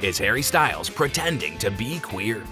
Is Harry Styles pretending to be queer?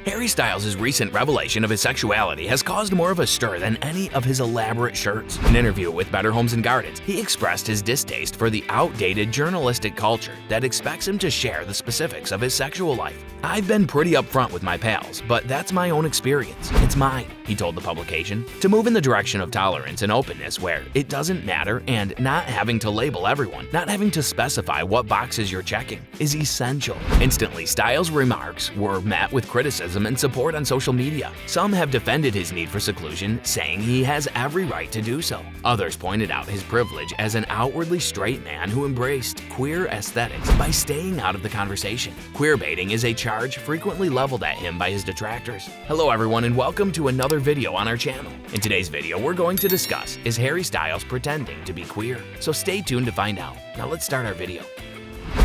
Harry Styles' recent revelation of his sexuality has caused more of a stir than any of his elaborate shirts. In an interview with Better Homes and Gardens, he expressed his distaste for the outdated journalistic culture that expects him to share the specifics of his sexual life. "I've been pretty upfront with my pals, but that's my own experience. It's mine," he told the publication. To move in the direction of tolerance and openness where it doesn't matter and not having to label everyone, not having to specify what boxes you're checking, is essential. Instantly, Styles' remarks were met with criticism and support on social media. Some have defended his need for seclusion, saying he has every right to do so. Others pointed out his privilege as an outwardly straight man who embraced queer aesthetics by staying out of the conversation. Queerbaiting is a charge frequently leveled at him by his detractors. Hello everyone and welcome to another video on our channel. In today's video, we're going to discuss, is Harry Styles pretending to be queer? So stay tuned to find out. Now let's start our video.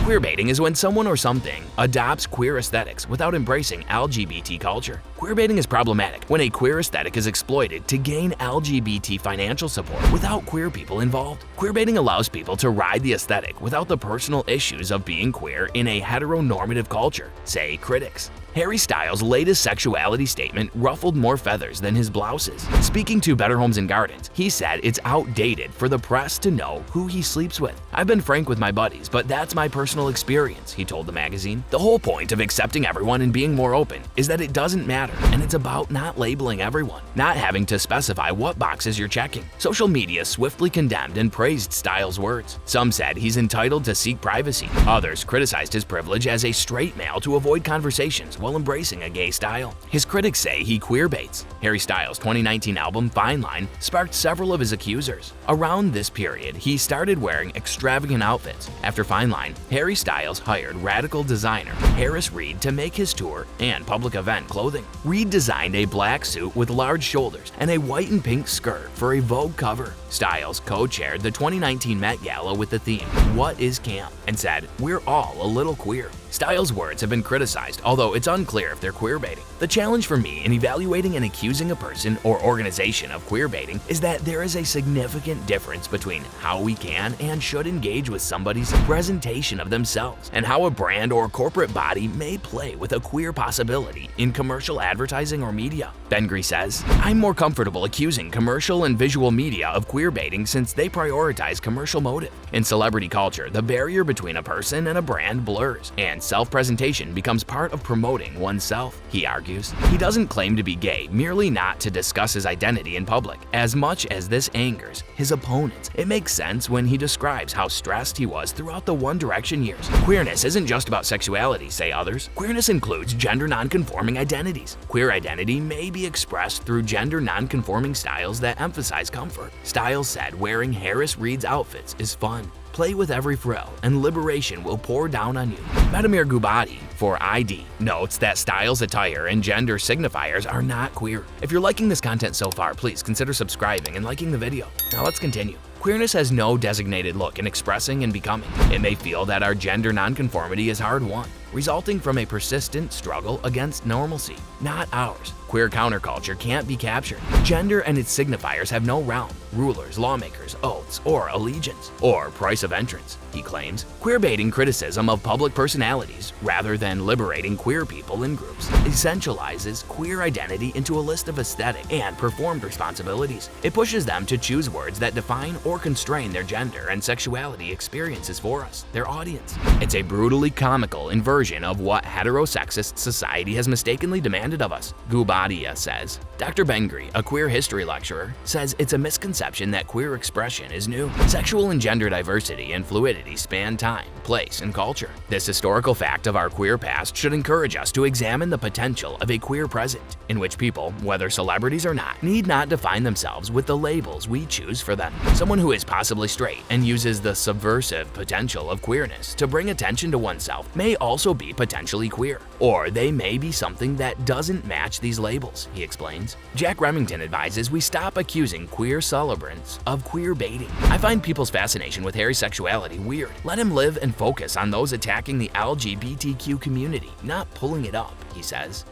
Queerbaiting is when someone or something adopts queer aesthetics without embracing LGBT culture. Queerbaiting is problematic when a queer aesthetic is exploited to gain LGBT financial support without queer people involved. Queerbaiting allows people to ride the aesthetic without the personal issues of being queer in a heteronormative culture, say critics. Harry Styles' latest sexuality statement ruffled more feathers than his blouses. Speaking to Better Homes and Gardens, he said it's outdated for the press to know who he sleeps with. "I've been frank with my buddies, but that's my personal experience," he told the magazine. "The whole point of accepting everyone and being more open is that it doesn't matter, and it's about not labeling everyone, not having to specify what boxes you're checking." Social media swiftly condemned and praised Styles' words. Some said he's entitled to seek privacy. Others criticized his privilege as a straight male to avoid conversations while embracing a gay style. His critics say he queerbaits. Harry Styles' 2019 album Fine Line sparked several of his accusers. Around this period, he started wearing extravagant outfits. After Fine Line, Harry Styles hired radical designer Harris Reed to make his tour and public event clothing. Reed designed a black suit with large shoulders and a white and pink skirt for a Vogue cover. Styles co-chaired the 2019 Met Gala with the theme, "What is Camp?" and said, "We're all a little queer." Styles' words have been criticized, although it's unclear if they're queerbaiting. The challenge for me in evaluating and accusing a person or organization of queerbaiting is that there is a significant difference between how we can and should engage with somebody's presentation of themselves and how a brand or corporate body may play with a queer possibility in commercial advertising or media. Bengry says, "I'm more comfortable accusing commercial and visual media of queerbaiting since they prioritize commercial motive. In celebrity culture, the barrier between a person and a brand blurs, and self-presentation becomes part of promoting oneself," he argues. He doesn't claim to be gay, merely not to discuss his identity in public. As much as this angers his opponents, it makes sense when he describes how stressed he was throughout the One Direction years. Queerness isn't just about sexuality, say others. Queerness includes gender non-conforming identities. Queer identity may be expressed through gender non-conforming styles that emphasize comfort. Styles said wearing Harris Reed's outfits is fun. "Play with every frill, and liberation will pour down on you." Vladimir Gubati, for ID, notes that Styles' attire and gender signifiers are not queer. If you're liking this content so far, please consider subscribing and liking the video. Now let's continue. Queerness has no designated look in expressing and becoming. It may feel that our gender nonconformity is hard-won, resulting from a persistent struggle against normalcy, not ours. Queer counterculture can't be captured. Gender and its signifiers have no realm, rulers, lawmakers, oaths, or allegiance, or price of entrance, he claims. Queerbaiting criticism of public personalities, rather than liberating queer people in groups, essentializes queer identity into a list of aesthetic and performed responsibilities. It pushes them to choose words that define or constrain their gender and sexuality experiences for us, their audience. It's a brutally comical inversion of what heterosexist society has mistakenly demanded of us, Gubadia says. Dr. Bengry, a queer history lecturer, says it's a misconception that queer expression is new. Sexual and gender diversity and fluidity span time, place, and culture. This historical fact of our queer past should encourage us to examine the potential of a queer present, in which people, whether celebrities or not, need not define themselves with the labels we choose for them. Someone who is possibly straight and uses the subversive potential of queerness to bring attention to oneself may also be potentially queer, or they may be something that doesn't match these labels, he explains. Jack Remington advises we stop accusing queer celebrants of queerbaiting. "I find people's fascination with Harry's sexuality weird. Let him live and focus on those attacking the LGBTQ community, not pulling it up," he says.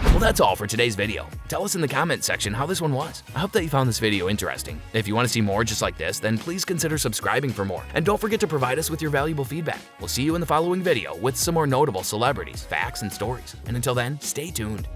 Well, that's all for today's video. Tell us in the comment section how this one was. I hope that you found this video interesting. If you want to see more just like this, then please consider subscribing for more. And don't forget to provide us with your valuable feedback. We'll see you in the following video with some more notable celebrities, facts, and stories. And until then, stay tuned.